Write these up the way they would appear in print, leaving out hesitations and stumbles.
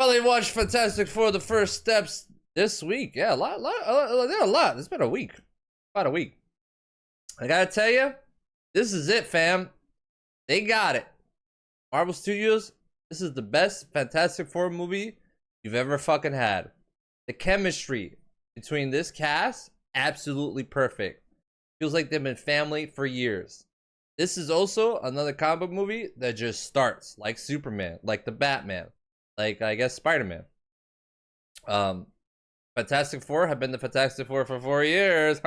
Finally watched Fantastic Four: The First Steps this week. Yeah, a lot. It's been a week, about a week. I gotta tell you, this is it, fam. They got it. Marvel Studios. This is the best Fantastic Four movie you've ever fucking had. The chemistry between this cast, absolutely perfect. Feels like they've been family for years. This is also another comic book movie that just starts like Superman, like the Batman, like I guess Spider-Man. Fantastic Four have been the Fantastic Four for 4 years.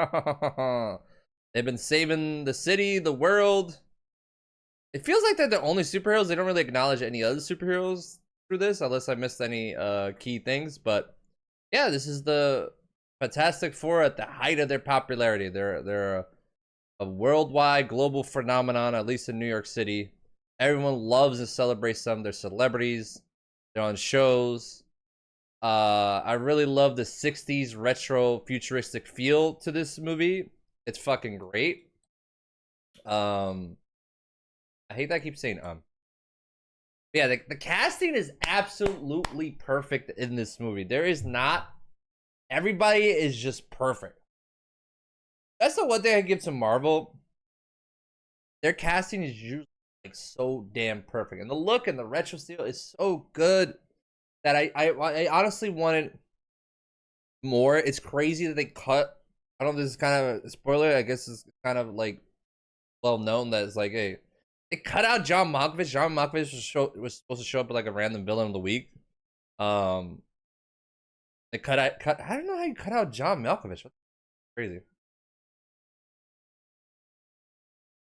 They've been saving the city, the world. It feels like they're the only superheroes. They don't really acknowledge any other superheroes through this, unless I missed any key things. But yeah, this is the Fantastic Four at the height of their popularity. They're a worldwide global phenomenon, at least in New York City. Everyone loves and celebrates them. They're celebrities. They're on shows. I really love the 60s retro futuristic feel to this movie. It's fucking great. I hate that I keep saying yeah, the casting is absolutely perfect in this movie. There is not, everybody is just perfect. That's the one thing I give to Marvel. Their casting is usually like so damn perfect, and the look and the retro style is so good that I honestly wanted more. It's crazy that they cut. I don't know if this is kind of a spoiler. I guess it's kind of like well known that it's like, hey, they cut out John Malkovich. John Malkovich was supposed to show up like a random villain of the week. They cut. I don't know how you cut out John Malkovich. That's crazy.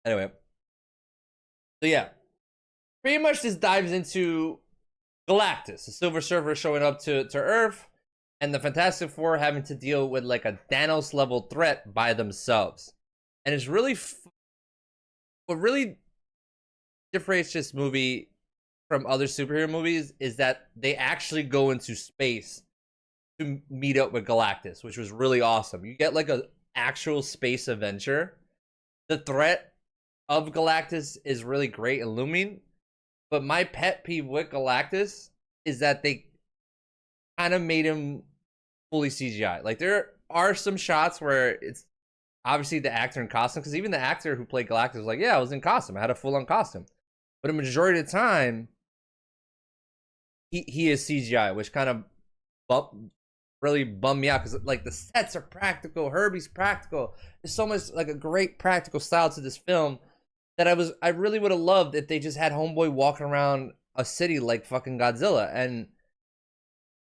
Anyway, so yeah, pretty much this dives into Galactus, the Silver Surfer showing up to Earth, and the Fantastic Four having to deal with like a Thanos level threat by themselves. And it's really what really differentiates this movie from other superhero movies is that they actually go into space to meet up with Galactus, which was really awesome. You get like a actual space adventure. The threat of Galactus is really great and looming, but my pet peeve with Galactus is that they kind of made him fully CGI. Like there are some shots where it's obviously the actor in costume, because even the actor who played Galactus was like, yeah, I was in costume. I had a full-on costume. But a majority of the time, he is CGI, which kind of really bummed me out, because like the sets are practical, Herbie's practical. There's so much like a great practical style to this film that I really would have loved if they just had Homeboy walking around a city like fucking Godzilla. And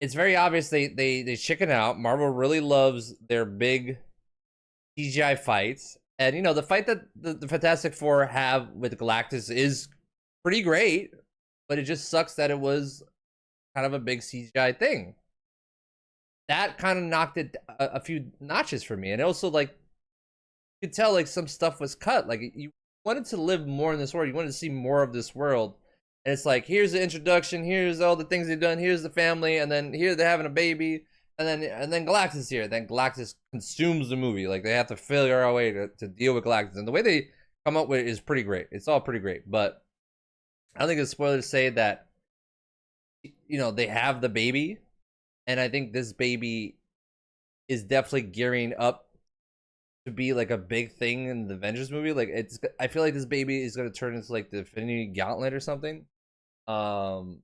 it's very obvious they chicken out. Marvel really loves their big CGI fights, and you know the fight that the Fantastic Four have with Galactus is pretty great, but it just sucks that it was kind of a big CGI thing. That kind of knocked it a few notches for me. And also, like, you could tell like some stuff was cut. Like you wanted to live more in this world. You wanted to see more of this world. And it's like, here's the introduction, here's all the things they've done, here's the family, and then here they're having a baby, and then Galactus is here. Then Galactus consumes the movie. Like they have to figure out a way to deal with Galactus. And the way they come up with it is pretty great. It's all pretty great. But I don't think it's a spoiler to say that, you know, they have the baby, and I think this baby is definitely gearing up to be like a big thing in the Avengers movie. Like I feel like this baby is going to turn into like the Infinity Gauntlet or something. The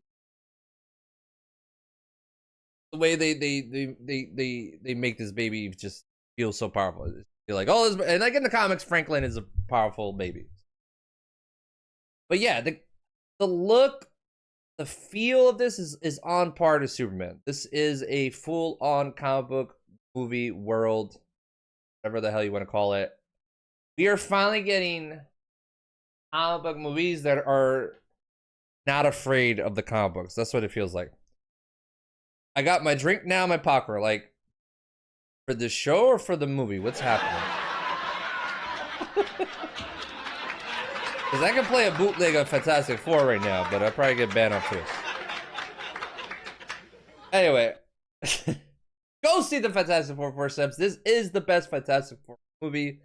way they make this baby just feel so powerful. You're like, oh, and like in the comics, Franklin is a powerful baby. But yeah, the look, the feel of this is on par to Superman. This is a full-on comic book movie world, whatever the hell you want to call it. We are finally getting comic book movies that are not afraid of the comic books. That's what it feels like. I got my drink now, my popcorn. Like, for the show or for the movie? What's happening? Because I can play a bootleg of Fantastic Four right now, but I'll probably get banned off too. Anyway, go see the Fantastic Four First Steps. This is the best Fantastic Four movie.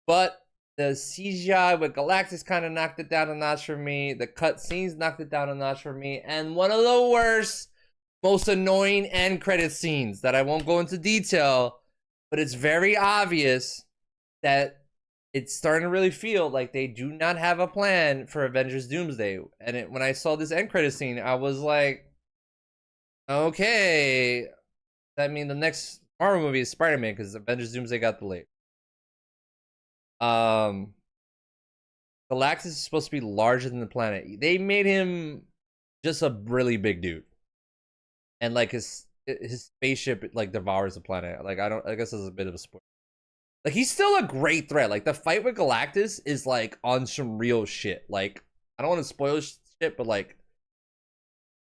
But The CGI with Galactus kind of knocked it down a notch for me. The cut scenes knocked it down a notch for me. And one of the worst, most annoying end credit scenes that I won't go into detail, but it's very obvious that it's starting to really feel like they do not have a plan for Avengers Doomsday. And when I saw this end credit scene, I was like, okay, that means the next Marvel movie is Spider-Man because Avengers Doomsday got delayed. Galactus is supposed to be larger than the planet. They made him just a really big dude, and like his spaceship like devours the planet. Like I guess this is a bit of a spoiler. Like he's still a great threat. Like the fight with Galactus is like on some real shit. Like I don't want to spoil shit, but like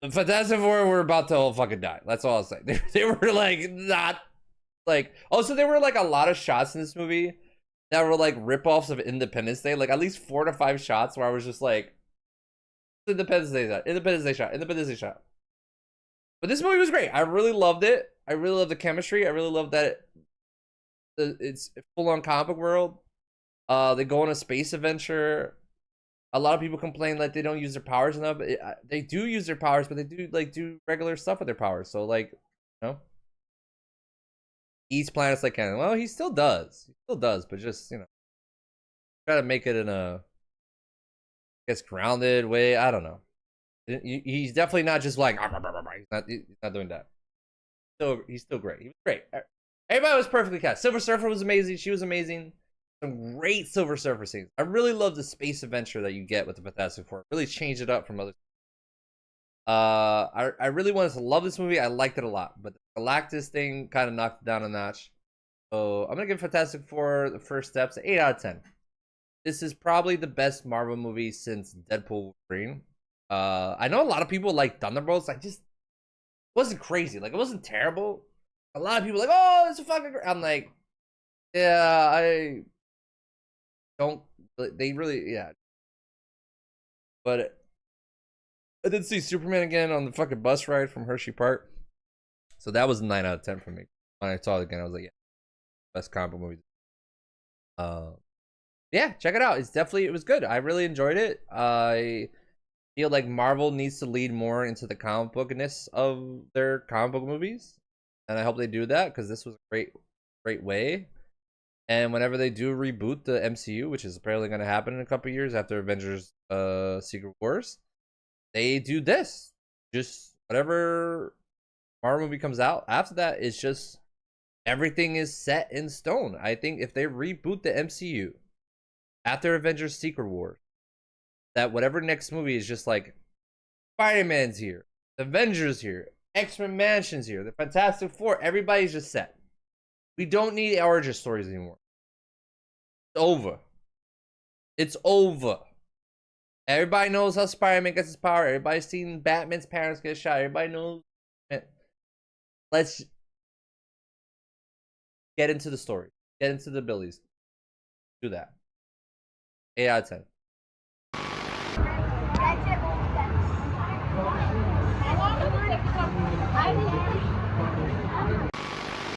the Fantastic Four were about to all fucking die. That's all I'll say. They were like not like. Also, there were like a lot of shots in this movie that were like ripoffs of Independence Day. Like at least 4 to 5 shots where I was just like, Independence Day shot, Independence Day shot, Independence Day shot. But this movie was great. I really loved it. I really loved the chemistry. I really loved that it's full on comic book world. They go on a space adventure. A lot of people complain like they don't use their powers enough. They do use their powers, but they do like do regular stuff with their powers. So like, you know, eats planets like canon. Well, he still does. He still does, but just try to make it in a, I guess, grounded way. I don't know. He's definitely not just like he's not doing that. He's still great. He was great. Everybody was perfectly cast. Silver Surfer was amazing. She was amazing. Some great Silver Surfer scenes. I really love the space adventure that you get with the Fantastic Four. Really changed it up from other. I really wanted to love this movie. I liked it a lot, but the Galactus thing kind of knocked it down a notch. So I'm gonna give Fantastic Four the first steps 8 out of 10. This is probably the best Marvel movie since Deadpool Wolverine. I know a lot of people like Thunderbolts. I just wasn't crazy. Like it wasn't terrible. A lot of people are like, oh, it's a fucking. I'm like, yeah, I don't. They really, yeah. But I did see Superman again on the fucking bus ride from Hershey Park. So that was a 9 out of 10 for me. When I saw it again, I was like, yeah, best comic movie. Yeah, check it out. It was good. I really enjoyed it. I feel like Marvel needs to lead more into the comic bookness of their comic book movies. And I hope they do that because this was a great way. And whenever they do reboot the MCU, which is apparently going to happen in a couple years after Avengers Secret Wars, they do this. Just whatever Marvel movie comes out after that, it's just everything is set in stone. I think if they reboot the MCU after Avengers Secret Wars, that whatever next movie is just like Spider-Man's here, Avengers here, X-Men Mansion's here, the Fantastic Four, everybody's just set. We don't need origin stories anymore. It's over. It's over. Everybody knows how Spider-Man gets his power. Everybody's seen Batman's parents get shot. Everybody knows. Let's get into the story. Get into the abilities. Do that. 8 out of 10.